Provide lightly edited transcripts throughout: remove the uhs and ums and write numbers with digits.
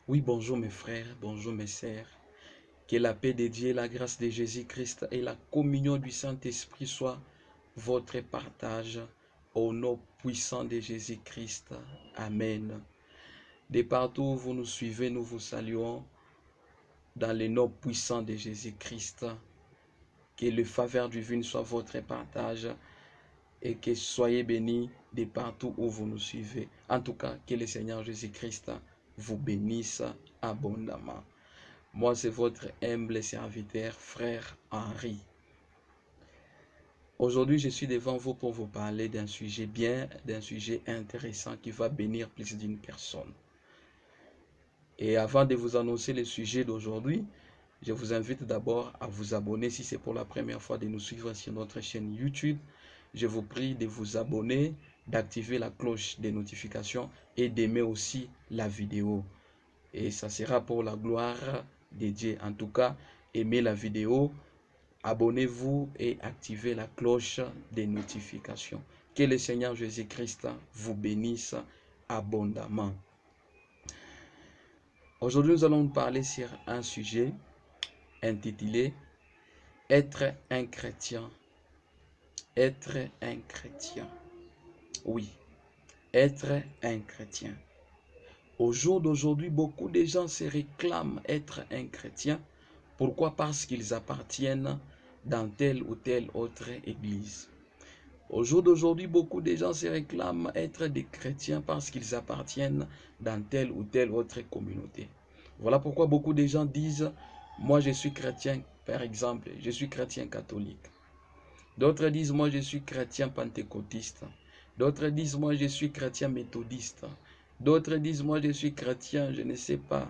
Oui, bonjour mes frères, bonjour mes sœurs. Que la paix de Dieu, la grâce de Jésus-Christ et la communion du Saint-Esprit soient votre partage au nom puissant de Jésus-Christ. Amen. De partout où vous nous suivez, nous vous saluons dans le nom puissant de Jésus-Christ. Que le faveur divine soit votre partage et que soyez bénis de partout où vous nous suivez. En tout cas, que le Seigneur Jésus-Christ vous bénisse abondamment. Moi, c'est votre humble serviteur, frère Henri. Aujourd'hui, je suis devant vous pour vous parler d'un sujet intéressant qui va bénir plus d'une personne. Et avant de vous annoncer le sujet d'aujourd'hui, je vous invite d'abord à vous abonner si c'est pour la première fois de nous suivre sur notre chaîne YouTube. Je vous prie de vous abonner, d'activer la cloche des notifications et d'aimer aussi la vidéo. Et ça sera pour la gloire de Dieu. En tout cas, aimez la vidéo, abonnez-vous et activez la cloche des notifications. Que le Seigneur Jésus-Christ vous bénisse abondamment. Aujourd'hui, nous allons parler sur un sujet intitulé « Être un chrétien ». Être un chrétien. Oui, être un chrétien. Au jour d'aujourd'hui, beaucoup de gens se réclament être un chrétien. Pourquoi? Parce qu'ils appartiennent dans telle ou telle autre église. Au jour d'aujourd'hui, beaucoup de gens se réclament être des chrétiens parce qu'ils appartiennent dans telle ou telle autre communauté. Voilà pourquoi beaucoup de gens disent « Moi, je suis chrétien, par exemple, je suis chrétien catholique. » D'autres disent « Moi, je suis chrétien pentecôtiste. » D'autres disent « Moi, je suis chrétien méthodiste. » D'autres disent « Moi, je suis chrétien, je ne sais pas.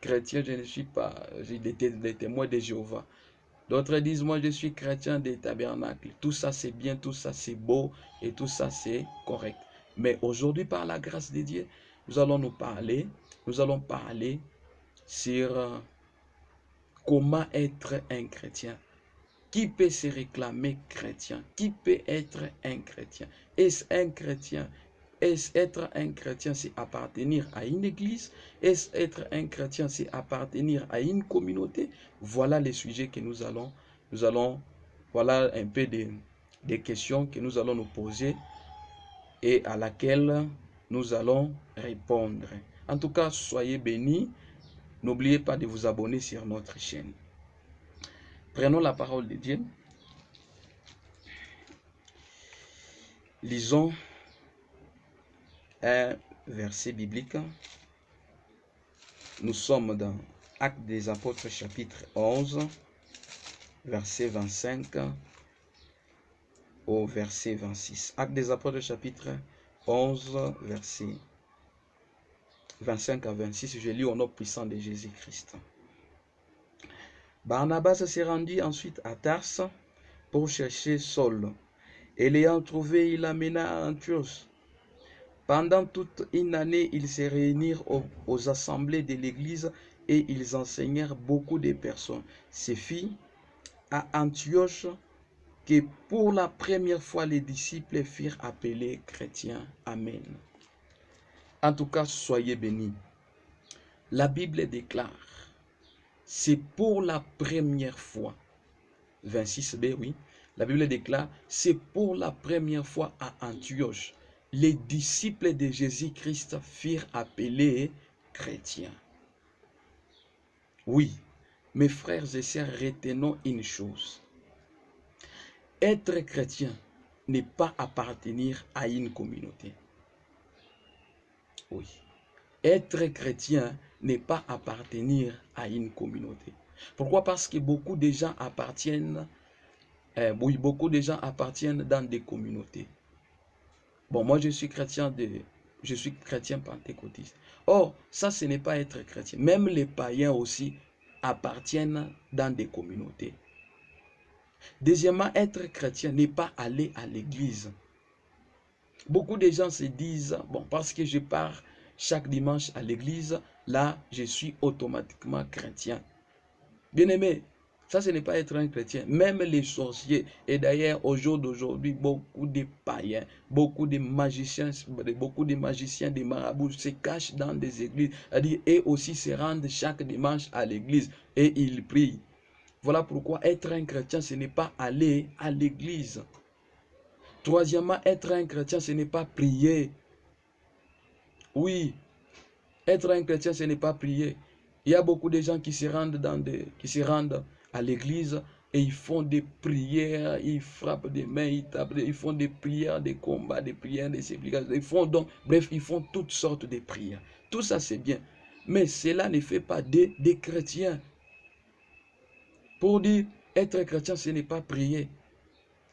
Chrétien, je ne suis pas. J'ai des témoins de Jéhovah. » D'autres disent « Moi, je suis chrétien des tabernacles. » Tout ça, c'est bien, tout ça, c'est beau et tout ça, c'est correct. Mais aujourd'hui, par la grâce de Dieu, nous allons parler sur comment être un chrétien. Qui peut se réclamer chrétien? Qui peut être un chrétien? Est-ce un chrétien? Est-ce être un chrétien, c'est appartenir à une église? Est-ce être un chrétien, c'est appartenir à une communauté? Voilà les sujets que nous allons voilà un peu des questions que nous allons nous poser et à laquelle nous allons répondre. En tout cas, soyez bénis. N'oubliez pas de vous abonner sur notre chaîne. Prenons la parole de Dieu. Lisons un verset biblique. Nous sommes dans Actes des Apôtres chapitre 11, verset 25 au verset 26. Actes des Apôtres chapitre 11, verset 25 à 26. Je lis au nom puissant de Jésus-Christ. Barnabas s'est rendu ensuite à Tarse pour chercher Saul. Et l'ayant trouvé, il l'amena à Antioche. Pendant toute une année, ils se réunirent aux assemblées de l'Église et ils enseignèrent beaucoup de personnes. Ce fut à Antioche que pour la première fois les disciples furent appelés chrétiens. Amen. En tout cas, soyez bénis. La Bible déclare, c'est pour la première fois, 26b, oui, la Bible déclare, c'est pour la première fois à Antioche, les disciples de Jésus-Christ furent appelés chrétiens. Oui, mes frères et sœurs, retenons une chose. Être chrétien n'est pas appartenir à une communauté. Oui. Être chrétien n'est pas appartenir à une communauté. Pourquoi? Parce que beaucoup de gens appartiennent dans des communautés. Bon, moi je suis chrétien pentecôtiste. Or, ça ce n'est pas être chrétien. Même les païens aussi appartiennent dans des communautés. Deuxièmement, être chrétien n'est pas aller à l'église. Beaucoup de gens se disent, bon, parce que je pars chaque dimanche à l'église, là, je suis automatiquement chrétien. Bien-aimé, Ça, ce n'est pas être un chrétien. Même les sorciers, et d'ailleurs, au jour d'aujourd'hui, beaucoup de païens, beaucoup de magiciens, des marabouts se cachent dans des églises, c'est-à-dire, et aussi se rendent chaque dimanche à l'église et ils prient. Voilà pourquoi être un chrétien, ce n'est pas aller à l'église. Troisièmement, être un chrétien, ce n'est pas prier. Oui, être un chrétien, ce n'est pas prier. Il y a beaucoup de gens qui se rendent à l'église et ils font des prières, ils frappent des mains, ils font des prières, des combats, des prières, des supplications. Bref, ils font toutes sortes de prières. Tout ça, c'est bien. Mais cela ne fait pas des chrétiens. Pour dire, être chrétien, ce n'est pas prier.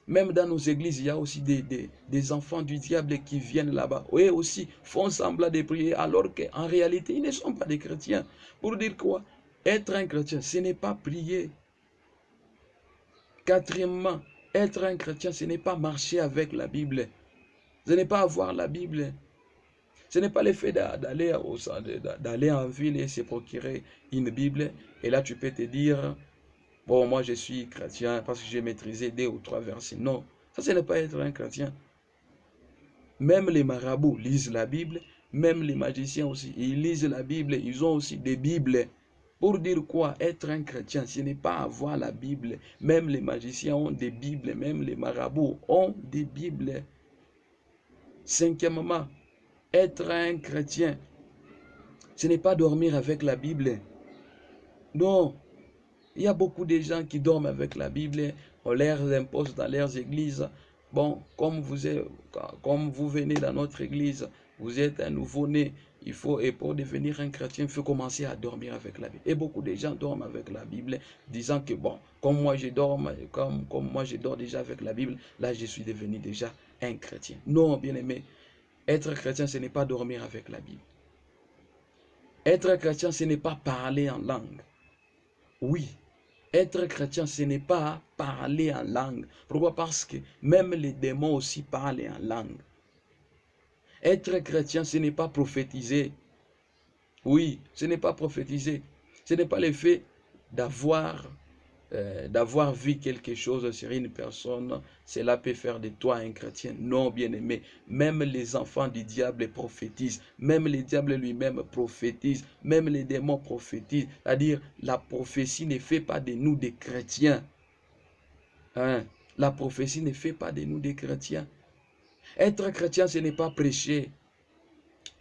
Même dans nos églises, il y a aussi des enfants du diable qui viennent là-bas. Eux aussi font semblant de prier alors qu'en réalité, ils ne sont pas des chrétiens. Pour dire quoi? Être un chrétien, ce n'est pas prier. Quatrièmement, être un chrétien, ce n'est pas marcher avec la Bible. Ce n'est pas avoir la Bible. Ce n'est pas le fait d'aller en ville et se procurer une Bible. Et là, tu peux te dire, bon, moi je suis chrétien parce que j'ai maîtrisé 2 ou 3 versets. Non, ça ce n'est pas être un chrétien. Même les marabouts lisent la Bible, même les magiciens aussi, ils lisent la Bible, ils ont aussi des Bibles. Pour dire quoi? Être un chrétien, ce n'est pas avoir la Bible. Même les magiciens ont des Bibles, même les marabouts ont des Bibles. Cinquièmement, être un chrétien, ce n'est pas dormir avec la Bible. Non, il y a beaucoup de gens qui dorment avec la Bible, on leur impose dans leurs églises. Bon, comme vous venez dans notre église, vous êtes un nouveau-né, et pour devenir un chrétien, il faut commencer à dormir avec la Bible. Et beaucoup de gens dorment avec la Bible, disant que bon, comme moi je dors déjà avec la Bible, là je suis devenu déjà un chrétien. Non, bien aimé, être chrétien, ce n'est pas dormir avec la Bible. Être chrétien, ce n'est pas parler en langue. Oui, être chrétien, ce n'est pas parler en langue. Pourquoi? Parce que même les démons aussi parlent en langue. Être chrétien, ce n'est pas prophétiser. Oui, ce n'est pas prophétiser. Ce n'est pas le fait d'avoir vu quelque chose sur une personne, cela peut faire de toi un chrétien. Non, bien-aimé, même les enfants du diable prophétisent, même le diable lui-même prophétise, même les démons prophétisent. C'est-à-dire, la prophétie ne fait pas de nous des chrétiens. Hein? La prophétie ne fait pas de nous des chrétiens. Être chrétien, ce n'est pas prêcher.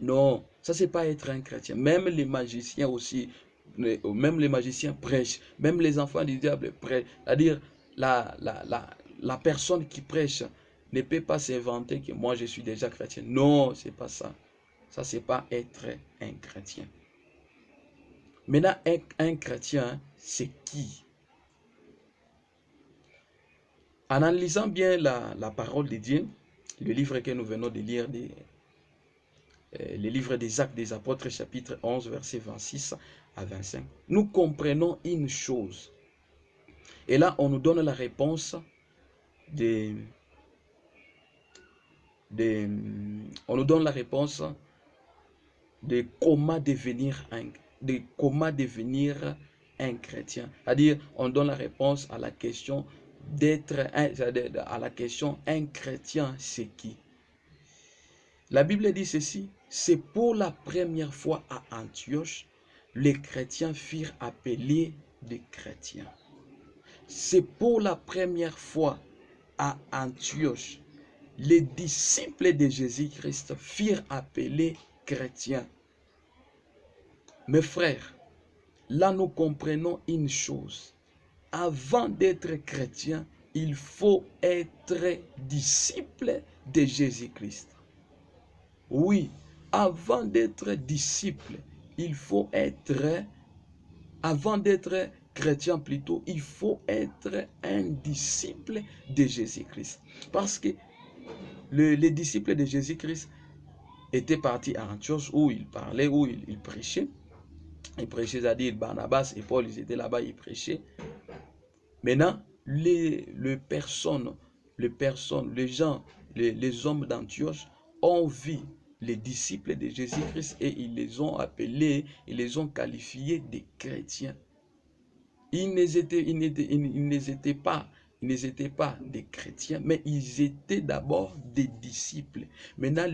Non, ça c'est pas être un chrétien. Même les magiciens aussi, même les magiciens prêchent, même les enfants du diable prêchent. C'est-à-dire, la personne qui prêche ne peut pas s'inventer que moi je suis déjà chrétien. Non, c'est pas ça. Ça c'est pas être un chrétien. Maintenant, un chrétien, c'est qui? En analysant bien la parole de Dieu, le livre que nous venons de lire, le livre des Actes des Apôtres, chapitre 11, versets 26 à 25, nous comprenons une chose. Et là, on nous donne la réponse on nous donne la réponse de comment devenir un chrétien. C'est-à-dire, on donne la réponse à la question un chrétien, c'est qui? La Bible dit ceci, c'est pour la première fois à Antioche, les chrétiens firent appeler des chrétiens. C'est pour la première fois à Antioche, les disciples de Jésus-Christ firent appeler chrétiens. Mes frères, là nous comprenons une chose. Avant d'être chrétien, il faut être disciple de Jésus-Christ. Oui, avant d'être disciple, avant d'être chrétien plutôt, il faut être un disciple de Jésus-Christ. Parce que les disciples de Jésus-Christ étaient partis à Antioche où ils parlaient, où ils prêchaient. Ils prêchaient, c'est-à-dire Barnabas et Paul, ils étaient là-bas, ils prêchaient. Maintenant, les hommes d'Antioche ont vu les disciples de Jésus-Christ et ils les ont appelés, ils les ont qualifiés de chrétiens. Ils n'étaient pas des chrétiens, mais ils étaient d'abord des disciples. Maintenant,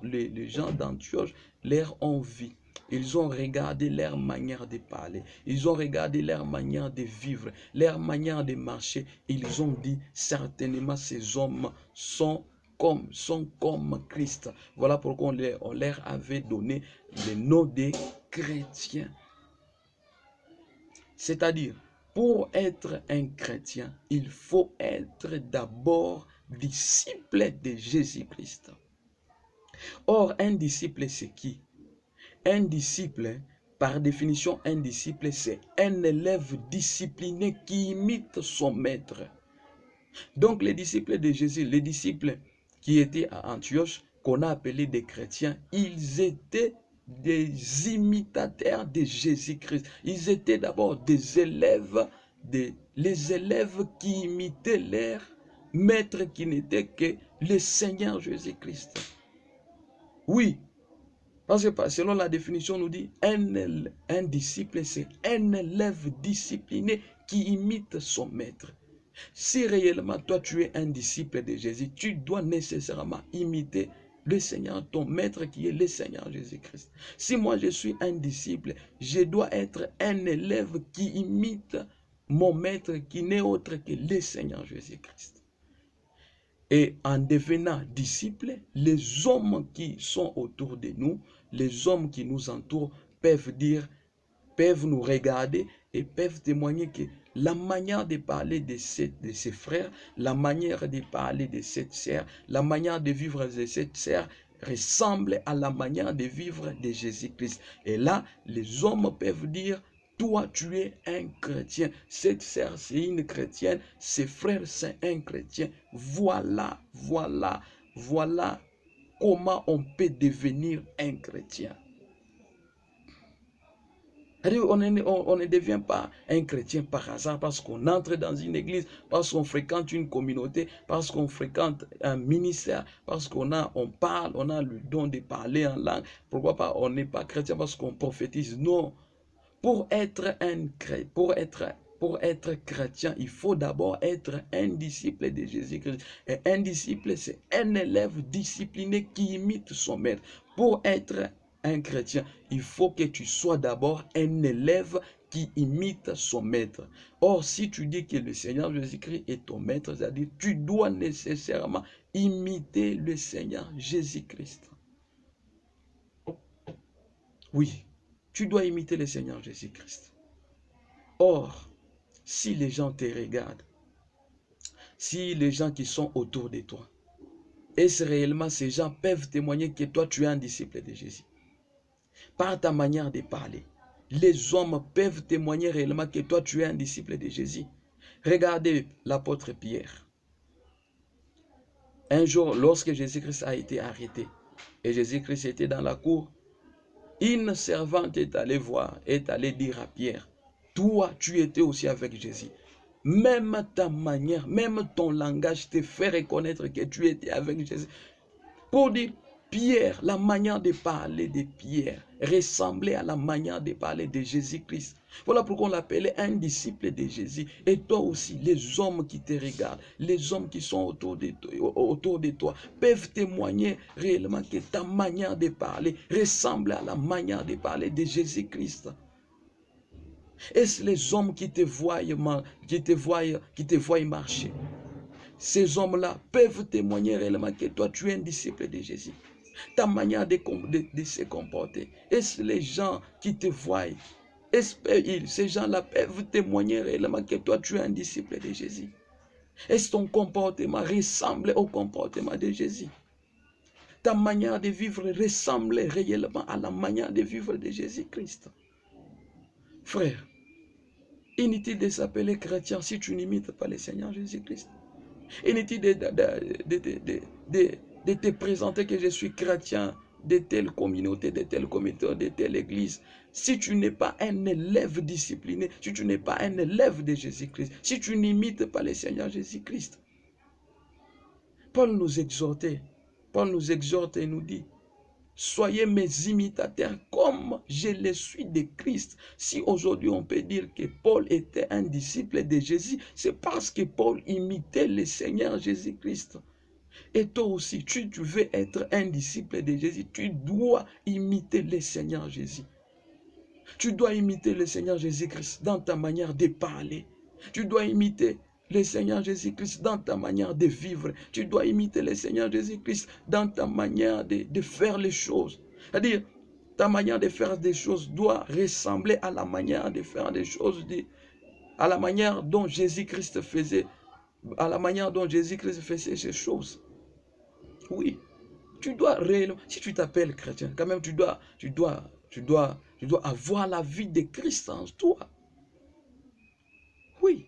les gens d'Antioche leur ont vu. Ils ont regardé leur manière de parler. Ils ont regardé leur manière de vivre, leur manière de marcher. Ils ont dit, certainement, ces hommes sont comme Christ. Voilà pourquoi on leur avait donné le nom des chrétiens. C'est-à-dire, pour être un chrétien, il faut être d'abord disciple de Jésus-Christ. Or, un disciple, c'est qui? Un disciple, par définition, un disciple, c'est un élève discipliné qui imite son maître. Donc, les disciples de Jésus, les disciples qui étaient à Antioche, qu'on a appelés des chrétiens, ils étaient des imitateurs de Jésus-Christ. Ils étaient d'abord des élèves, les élèves qui imitaient leur maître qui n'était que le Seigneur Jésus-Christ. Oui, parce que selon la définition, on nous dit un disciple, c'est un élève discipliné qui imite son maître. Si réellement toi tu es un disciple de Jésus, tu dois nécessairement imiter le Seigneur, ton maître qui est le Seigneur Jésus-Christ. Si moi je suis un disciple, je dois être un élève qui imite mon maître qui n'est autre que le Seigneur Jésus-Christ. Et en devenant disciples, les hommes qui sont autour de nous, les hommes qui nous entourent peuvent nous regarder et peuvent témoigner que la manière de parler de ses frères, la manière de parler de cette sœur, la manière de vivre de cette sœur ressemble à la manière de vivre de Jésus-Christ. Et là, les hommes peuvent dire, toi, tu es un chrétien. Cette sœur, c'est une chrétienne. Ses frères, c'est un chrétien. Voilà comment on peut devenir un chrétien. On ne devient pas un chrétien par hasard parce qu'on entre dans une église, parce qu'on fréquente une communauté, parce qu'on fréquente un ministère, parce on parle, on a le don de parler en langue. Pourquoi pas on n'est pas chrétien parce qu'on prophétise? Non. Pour être chrétien, il faut d'abord être un disciple de Jésus-Christ. Et un disciple, c'est un élève discipliné qui imite son maître. Pour être un chrétien, il faut que tu sois d'abord un élève qui imite son maître. Or, si tu dis que le Seigneur Jésus-Christ est ton maître, c'est-à-dire tu dois nécessairement imiter le Seigneur Jésus-Christ. Oui. Tu dois imiter le Seigneur Jésus-Christ. Or, si les gens te regardent, si les gens qui sont autour de toi, est-ce réellement ces gens peuvent témoigner que toi tu es un disciple de Jésus? Par ta manière de parler, les hommes peuvent témoigner réellement que toi tu es un disciple de Jésus. Regardez l'apôtre Pierre. Un jour, lorsque Jésus-Christ a été arrêté, et Jésus-Christ était dans la cour, une servante est allée voir, est allée dire à Pierre, toi, tu étais aussi avec Jésus. Même ta manière, même ton langage te fait reconnaître que tu étais avec Jésus. Pour dire, Pierre, la manière de parler de Pierre ressemblait à la manière de parler de Jésus-Christ. Voilà pourquoi on l'appelait un disciple de Jésus. Et toi aussi, les hommes qui te regardent, les hommes qui sont autour de toi peuvent témoigner réellement que ta manière de parler ressemble à la manière de parler de Jésus-Christ. Est-ce les hommes qui te voient marcher? Ces hommes-là peuvent témoigner réellement que toi, tu es un disciple de Jésus. Ta manière de se comporter. Est-ce les gens qui te voient? Ces gens-là peuvent témoigner réellement que toi, tu es un disciple de Jésus. Est-ce ton comportement ressemble au comportement de Jésus? Ta manière de vivre ressemble réellement à la manière de vivre de Jésus-Christ. Frère, inutile de s'appeler chrétien si tu n'imites pas le Seigneur Jésus-Christ. Inutile de te présenter que je suis chrétien de telle communauté, de telle église. Si tu n'es pas un élève discipliné, si tu n'es pas un élève de Jésus-Christ, si tu n'imites pas le Seigneur Jésus-Christ. Paul nous exhorte et nous dit, Soyez mes imitateurs comme je le suis de Christ. Si aujourd'hui on peut dire que Paul était un disciple de Jésus, c'est parce que Paul imitait le Seigneur Jésus-Christ. Et toi aussi, tu veux être un disciple de Jésus, tu dois imiter le Seigneur Jésus. Tu dois imiter le Seigneur Jésus-Christ dans ta manière de parler. Tu dois imiter le Seigneur Jésus-Christ dans ta manière de vivre. Tu dois imiter le Seigneur Jésus-Christ dans ta manière de faire les choses. C'est-à-dire, ta manière de faire des choses doit ressembler à la manière de faire des choses, à la manière dont Jésus-Christ faisait, à la manière dont Jésus-Christ faisait ces choses. Oui, tu dois réellement, si tu t'appelles chrétien, quand même tu dois avoir la vie de Christ en toi. Oui,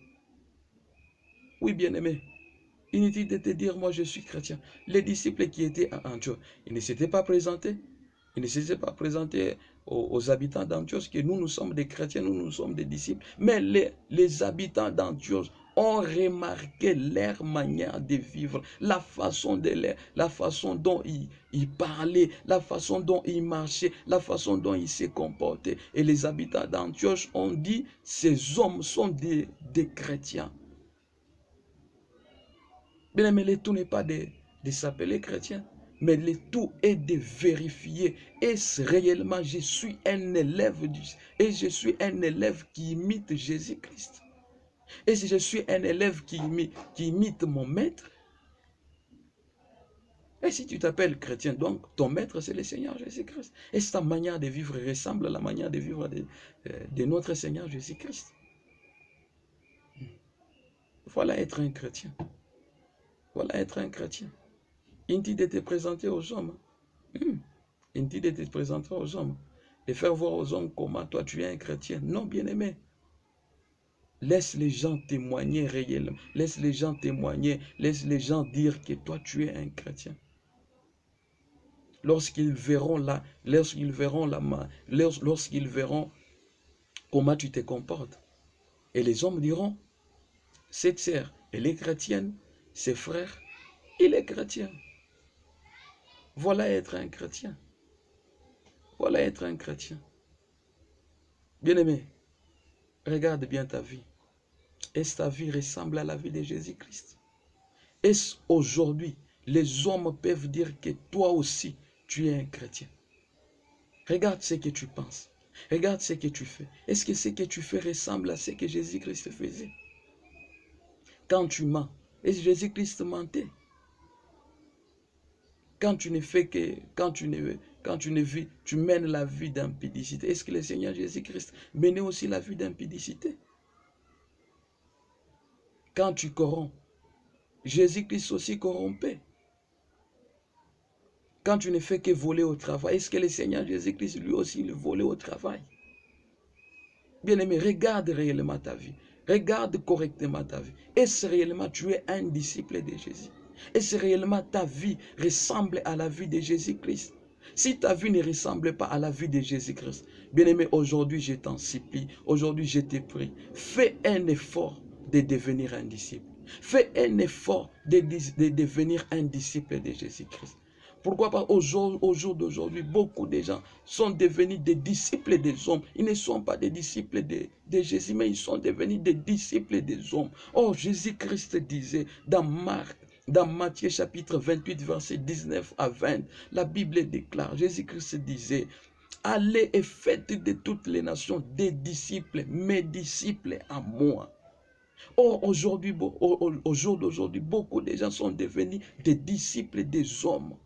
oui bien-aimé. Inutile de te dire, moi je suis chrétien. Les disciples qui étaient à Antioche, ils ne s'étaient pas présentés. Ils ne s'étaient pas présentés aux habitants d'Antioche que nous sommes des chrétiens, nous sommes des disciples. Mais les habitants d'Antioche ont remarqué leur manière de vivre, la façon dont ils parlaient, la façon dont ils marchaient, la façon dont ils se comportaient. Et les habitants d'Antioche ont dit, ces hommes sont des chrétiens. Bien aimé, le tout n'est pas de s'appeler chrétien, mais le tout est de vérifier. Est-ce réellement je suis un élève et je suis un élève qui imite Jésus-Christ? Et si je suis un élève qui imite mon maître? Et si tu t'appelles chrétien, donc ton maître c'est le Seigneur Jésus-Christ. Et ta manière de vivre ressemble à la manière de vivre de notre Seigneur Jésus-Christ. Voilà être un chrétien. Voilà être un chrétien. Inutile de te présenter aux hommes. Inutile de te présenter aux hommes. De faire voir aux hommes comment toi tu es un chrétien. Non, bien-aimé. Laisse les gens témoigner réellement. Laisse les gens témoigner. Laisse les gens dire que toi tu es un chrétien. Lorsqu'ils verront comment tu te comportes. Et les hommes diront, cette sœur, elle est chrétienne, ses frères, il est chrétien. Voilà être un chrétien. Voilà être un chrétien. Bien-aimé, regarde bien ta vie. Est-ce ta vie ressemble à la vie de Jésus-Christ? Est-ce aujourd'hui, les hommes peuvent dire que toi aussi, tu es un chrétien? Regarde ce que tu penses. Regarde ce que tu fais. Est-ce que ce que tu fais ressemble à ce que Jésus-Christ faisait? Quand tu mens, est-ce que Jésus-Christ mentait? Quand tu ne fais que, quand tu mènes la vie d'impudicité, est-ce que le Seigneur Jésus-Christ menait aussi la vie d'impudicité? Quand tu corromps, Jésus-Christ aussi corrompait. Quand tu ne fais que voler au travail, est-ce que le Seigneur Jésus-Christ lui aussi le volait au travail? Bien-aimé, regarde réellement ta vie. Regarde correctement ta vie. Est-ce réellement tu es un disciple de Jésus? Est-ce réellement ta vie ressemble à la vie de Jésus-Christ? Si ta vie ne ressemble pas à la vie de Jésus-Christ, bien-aimé, aujourd'hui je t'en supplie, aujourd'hui je te prie, fais un effort de devenir un disciple. Fais un effort de devenir un disciple de Jésus-Christ. Pourquoi pas au jour d'aujourd'hui, beaucoup de gens sont devenus des disciples des hommes. Ils ne sont pas des disciples de Jésus, mais ils sont devenus des disciples des hommes. Oh, Jésus-Christ disait dans Matthieu chapitre 28, verset 19 à 20, la Bible déclare, Jésus-Christ disait, allez et faites de toutes les nations des disciples, mes disciples à moi. Or, aujourd'hui, au jour d'aujourd'hui, beaucoup de gens sont devenus des disciples des hommes.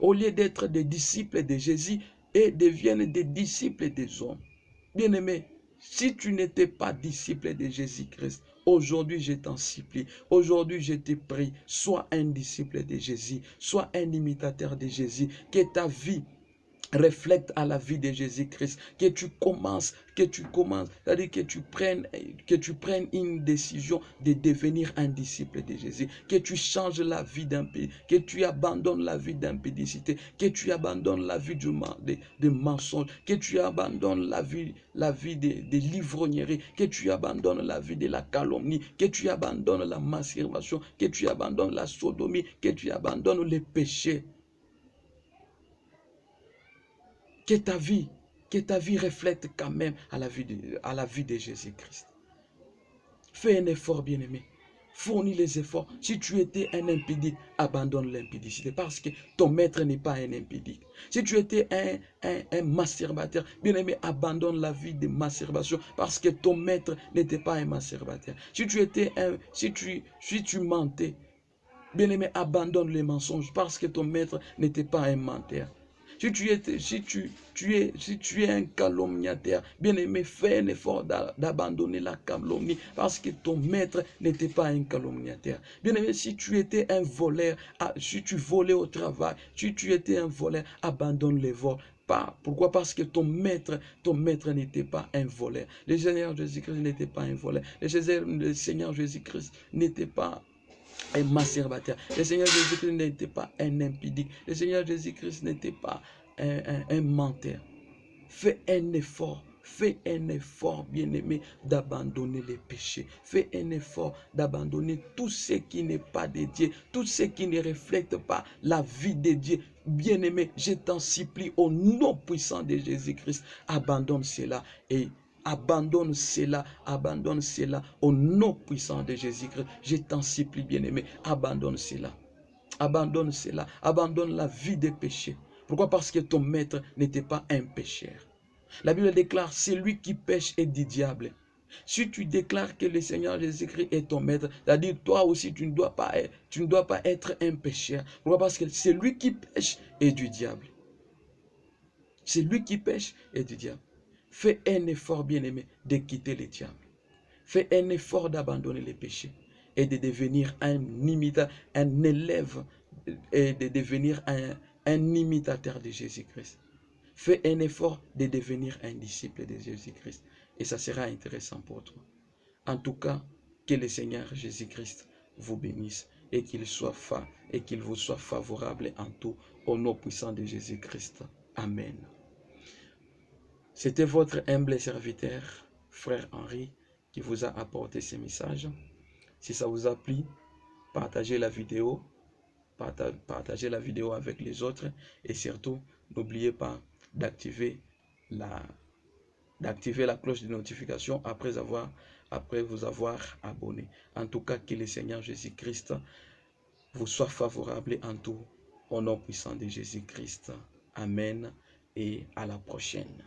Au lieu d'être des disciples de Jésus, et deviennent des disciples des hommes. Bien-aimé, si tu n'étais pas disciple de Jésus-Christ, aujourd'hui je t'en supplie, aujourd'hui je te prie, sois un disciple de Jésus, sois un imitateur de Jésus, que ta vie reflète à la vie de Jésus-Christ, que tu commences, c'est-à-dire que tu prennes une décision de devenir un disciple de Jésus, que tu changes la vie que tu abandonnes la vie d'impudicité, que tu abandonnes la vie de mensonge, que tu abandonnes la vie de l'ivrognerie, que tu abandonnes la vie de la calomnie, que tu abandonnes la masturbation, que tu abandonnes la sodomie, que tu abandonnes les péchés. Que ta vie reflète quand même à la vie de Jésus-Christ. Fais un effort, bien-aimé. Fournis les efforts. Si tu étais un impudique, abandonne l'impudicité parce que ton maître n'est pas un impudique. Si tu étais un masturbateur, bien-aimé, abandonne la vie de masturbation parce que ton maître n'était pas un masturbateur. Si tu mentais, bien-aimé, abandonne les mensonges parce que ton maître n'était pas un menteur. Si tu es un calomniateur, bien-aimé, fais un effort d'abandonner la calomnie parce que ton maître n'était pas un calomniateur. Bien-aimé, si tu étais un voleur, si tu volais au travail, si tu étais un voleur, abandonne les vols. Pourquoi? Parce que ton maître n'était pas un voleur. Le Seigneur Jésus-Christ n'était pas un voleur. Le Seigneur Jésus-Christ n'était pas un masturbateur. Le Seigneur Jésus-Christ n'était pas un impudique. Le Seigneur Jésus-Christ n'était pas un menteur. Fais un effort, bien-aimé, d'abandonner les péchés. Fais un effort d'abandonner tout ce qui n'est pas de Dieu, tout ce qui ne reflète pas la vie de Dieu. Bien-aimé, je t'en supplie au nom puissant de Jésus-Christ, abandonne cela et abandonne cela au nom puissant de Jésus-Christ. Je t'en supplie, bien-aimé, abandonne cela. Abandonne cela. Abandonne la vie des péchés. Pourquoi? Parce que ton maître n'était pas un pécheur. La Bible déclare, c'est lui qui pêche est du diable. Si tu déclares que le Seigneur Jésus-Christ est ton maître, c'est-à-dire toi aussi, tu ne dois pas être un pécheur. Pourquoi? Parce que c'est lui qui pêche et du diable. C'est lui qui pêche et du diable. Fais un effort, bien-aimé, de quitter le diable. Fais un effort d'abandonner les péchés et de devenir un élève et de devenir un imitateur de Jésus-Christ. Fais un effort de devenir un disciple de Jésus-Christ et ça sera intéressant pour toi. En tout cas, que le Seigneur Jésus-Christ vous bénisse et qu'il vous soit favorable en tout au nom puissant de Jésus-Christ. Amen. C'était votre humble serviteur, frère Henri, qui vous a apporté ce message. Si ça vous a plu, partagez la vidéo. Partagez la vidéo avec les autres. Et surtout, n'oubliez pas d'activer la cloche de notification après vous avoir abonné. En tout cas, que le Seigneur Jésus-Christ vous soit favorable en tout. Au nom puissant de Jésus-Christ. Amen et à la prochaine.